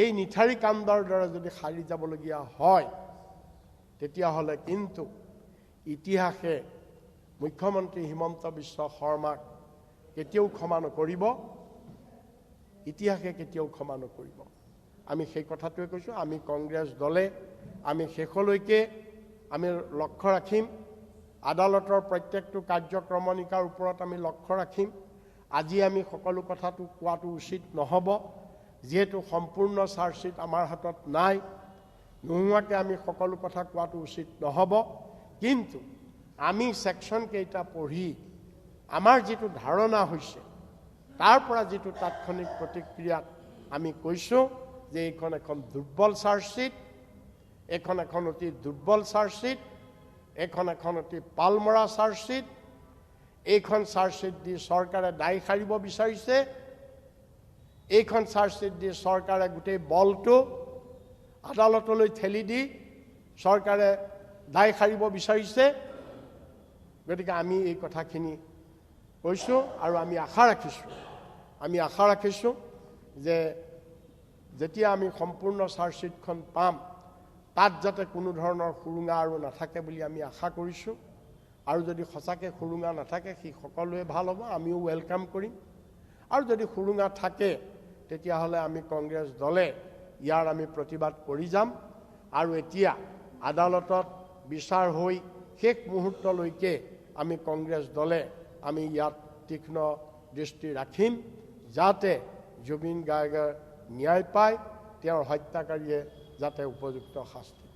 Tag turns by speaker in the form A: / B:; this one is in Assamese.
A: এই নিঠাৰী কাণ্ডৰ দ্বাৰা যদি সাৰি যাবলগীয়া হয় তেতিয়াহ'লে কিন্তু ইতিহাসে মুখ্যমন্ত্ৰী হিমন্ত বিশ্ব শৰ্মাক কেতিয়াও ক্ষমা নকৰিব, ইতিহাসে কেতিয়াও ক্ষমা নকৰিব। আমি সেই কথাটোৱে কৈছোঁ। আমি কংগ্ৰেছ দলে আমি শেষলৈকে আমি লক্ষ্য ৰাখিম, আদালতৰ প্ৰত্যেকটো কাৰ্যক্ৰমণিকাৰ ওপৰত আমি লক্ষ্য ৰাখিম। আজি আমি সকলো কথাটো কোৱাটো উচিত নহ'ব, যিহেতু সম্পূৰ্ণ চাৰ্জশ্বিট আমাৰ হাতত নাই, নোহোৱাকৈ আমি সকলো কথা কোৱাটো উচিত নহ'ব। কিন্তু আমি ছেকশ্যন কেইটা পঢ়ি আমাৰ যিটো ধাৰণা হৈছে তাৰ পৰা যিটো তাৎক্ষণিক প্ৰতিক্ৰিয়াত আমি কৈছোঁ যে এইখন এখন দুৰ্বল চাৰ্জশ্বিট, এইখন এখন অতি দুৰ্বল চাৰ্জশ্বিট, এইখন এখন অতি পালমৰা চাৰ্জশ্বিট। এইখন চাৰ্জশ্বিট দি চৰকাৰে দায় সাৰিব বিচাৰিছে, এইখন চাৰ্জশ্বিট দি চৰকাৰে গোটেই বলটো আদালতলৈ ঠেলি দি চৰকাৰে দায় সাৰিব বিচাৰিছে। গতিকে আমি এই কথাখিনি কৈছোঁ আৰু আমি আশা ৰাখিছোঁ যে যেতিয়া আমি সম্পূৰ্ণ চাৰ্জশ্বিটখন পাম তাত যাতে কোনো ধৰণৰ সুৰুঙা আৰু নাথাকে বুলি আমি আশা কৰিছোঁ। আৰু যদি সঁচাকৈ সুৰুঙা নাথাকে সি সকলোৱে ভাল হ'ব, আমিও ৱেলকাম কৰিম। আৰু যদি সুৰুঙা থাকে তেতিয়াহ'লে আমি কংগ্ৰেছ দলে ইয়াৰ আমি প্ৰতিবাদ কৰি যাম। আৰু এতিয়া আদালতত বিচাৰ হৈ শেষ মুহূৰ্তলৈকে আমি কংগ্ৰেছ দলে আমি ইয়াত তীক্ষ্ণ দৃষ্টি ৰাখিম যাতে জুবিন গাৰ্গে ন্যায় পায়, তেওঁৰ হত্যাকাৰীয়ে যাতে উপযুক্ত শাস্তি